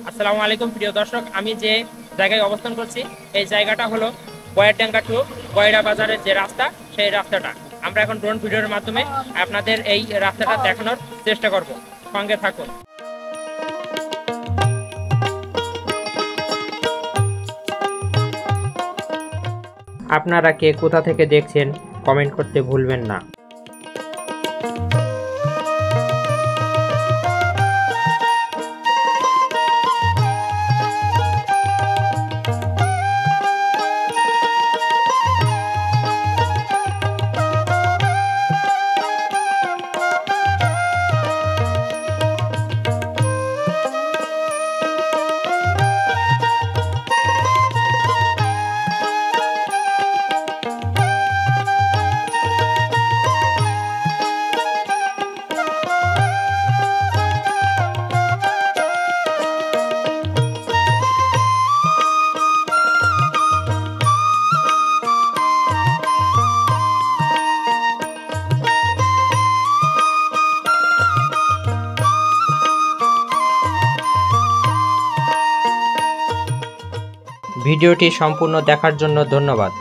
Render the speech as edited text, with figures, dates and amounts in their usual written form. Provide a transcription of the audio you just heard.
আসসালামু আলাইকুম প্রিয় দর্শক, আমি যে জায়গায় অবস্থান করছি এই জায়গাটা হলো গয়েরডাঙ্গা টু গয়রা বাজারের যে রাস্তা, সেই রাস্তাটা আমরা এখন ড্রোন ভিডিওর মাধ্যমে আপনাদের এই রাস্তাটা দেখানোর চেষ্টা করব। সঙ্গে থাকুন। আপনারা কে কোথা থেকে দেখছেন কমেন্ট করতে ভুলবেন না। ভিডিওটি সম্পূর্ণ দেখার জন্য ধন্যবাদ।